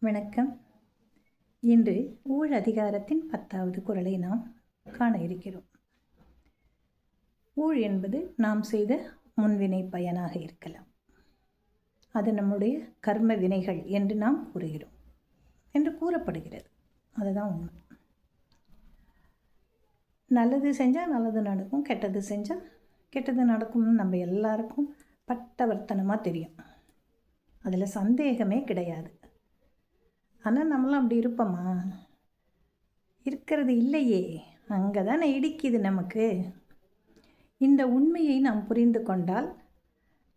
வணக்கம். இன்று ஊழ் அதிகாரத்தின் 10வது குறளை நாம் காண இருக்கிறோம். ஊழ் என்பது நாம் செய்த முன்வினை பயனாக இருக்கலாம். அது நம்முடைய கர்ம வினைகள் என்று நாம் கூறுகிறோம் என்று கூறப்படுகிறது. அதுதான் உண்மை. நல்லது செஞ்சால் நல்லது நடக்கும், கெட்டது செஞ்சால் கெட்டது நடக்கும்னு நம்ம எல்லாருக்கும் பட்டவர்த்தனமாக தெரியும். அதில் சந்தேகமே கிடையாது. ஆனால் நம்மளாம் அப்படி இருப்போமா? இருக்கிறது இல்லையே. அங்கே தானே இடிக்குது நமக்கு. இந்த உண்மையை நாம் புரிந்து கொண்டால்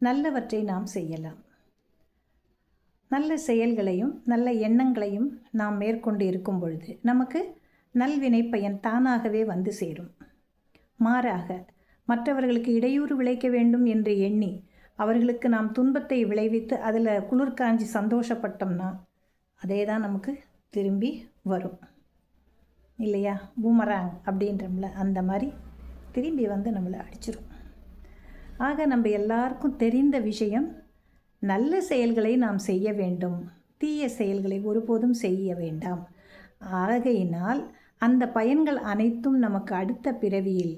நல்லவற்றை நாம் செய்யலாம். நல்ல செயல்களையும் நல்ல எண்ணங்களையும் நாம் மேற்கொண்டு இருக்கும் பொழுது நமக்கு நல்வினை பயன் தானாகவே வந்து சேரும். மாறாக மற்றவர்களுக்கு இடையூறு விளைக்க வேண்டும் என்று எண்ணி அவர்களுக்கு நாம் துன்பத்தை விளைவித்து அதில் குளிர் காஞ்சி சந்தோஷப்பட்டோம்னா அதே தான் நமக்கு திரும்பி வரும் இல்லையா? பூமராங் அப்படின்றம்ல, அந்த மாதிரி திரும்பி வந்து நம்மளை அடிச்சிடும். ஆக நம்ம எல்லாருக்கும் தெரிந்த விஷயம், நல்ல செயல்களை நாம் செய்ய வேண்டும், தீய செயல்களை ஒருபோதும் செய்ய வேண்டாம். ஆகையினால் அந்த பயன்கள் அனைத்தும் நமக்கு அடுத்த பிறவியில்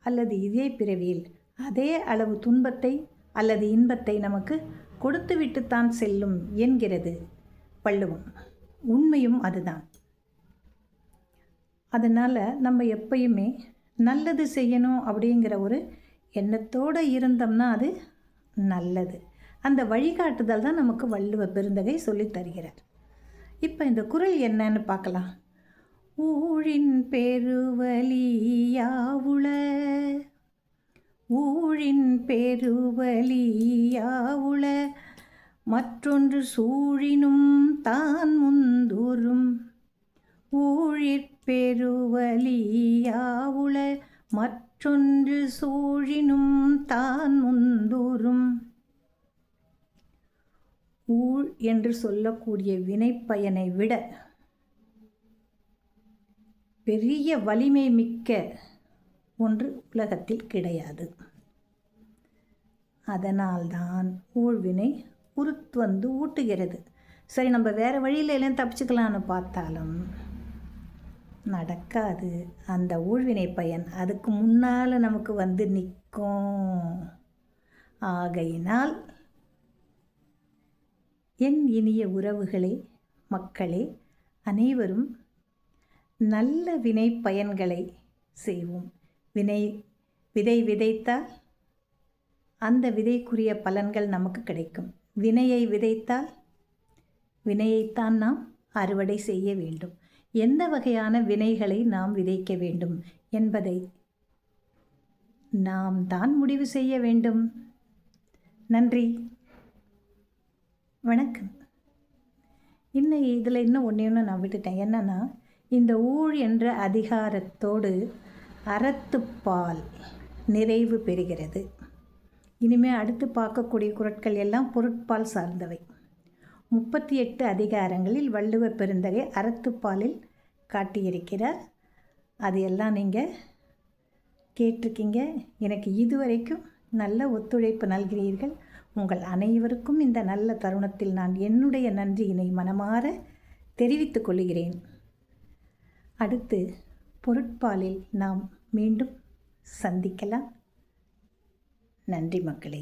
அல்லது இதே பிறவியில் அதே அளவு துன்பத்தை அல்லது இன்பத்தை நமக்கு கொடுத்துவிட்டுத்தான் செல்லும் என்கிறது வள்ளுவம். உண்மையும் அதுதான். அதனால் நம்ம எப்பயுமே நல்லது செய்யணும் அப்படிங்கிற ஒரு எண்ணத்தோடு இருந்தோம்னா அது நல்லது. அந்த வழிகாட்டுதல் தான் நமக்கு வள்ளுவ பெருந்தகை சொல்லித் தருகிறார். இப்போ இந்த குறள் என்னன்னு பார்க்கலாம். ஊழின் பெருவலி யாவுள, ஊழின் பெருவலி யாவுள, மற்றொன்று சூழினும் தான் முந்துரும். ஊழிற்பெருவலி யாவுள, மற்றொன்று சூழினும் தான் முந்துரும். ஊழ் என்று சொல்லக்கூடிய வினைப்பயனை விட பெரிய வலிமை மிக்க ஒன்று உலகத்தில் கிடையாது. அதனால்தான் ஊழ்வினை வந்து ஊட்டுகிறது. சரி, நம்ம வேறு வழியில் எல்லாம் தப்பிச்சுக்கலான்னு பார்த்தாலும் நடக்காது. அந்த ஊழ்வினை பயன் அதுக்கு முன்னால் நமக்கு வந்து நிற்கும். ஆகையினால் என் இனிய உறவுகளே, மக்களே, அனைவரும் நல்ல வினை பயன்களை செய்வோம். விதை விதைத்தால் அந்த விதைக்குரிய பலன்கள் நமக்கு கிடைக்கும். வினையை விதைத்தால் வினையைத்தான் நாம் அறுவடை செய்ய வேண்டும். எந்த வகையான வினைகளை நாம் விதைக்க வேண்டும் என்பதை நாம் தான் முடிவு செய்ய வேண்டும். நன்றி, வணக்கம். இதில் இன்னும் ஒன்று நான் விட்டுட்டேன். என்னன்னா, இந்த ஊழ் என்ற அதிகாரத்தோடு அறத்துப்பால் நிறைவு பெறுகிறது. இனிமேல் அடுத்து பார்க்கக்கூடிய குறட்கள் எல்லாம் பொருட்பால் சார்ந்தவை. 38 அதிகாரங்களில் வள்ளுவ பெருந்தகை அறத்துப்பாலில் காட்டியிருக்கிறார். அது எல்லாம் நீங்கள் கேட்டிருக்கீங்க. எனக்கு இதுவரைக்கும் நல்ல ஒத்துழைப்பு நல்கிறீர்கள். உங்கள் அனைவருக்கும் இந்த நல்ல தருணத்தில் நான் என்னுடைய நன்றியினை மனமாற தெரிவித்துக் கொள்கிறேன். அடுத்து பொருட்பாலில் நாம் மீண்டும் சந்திக்கலாம். நன்றி மக்களே.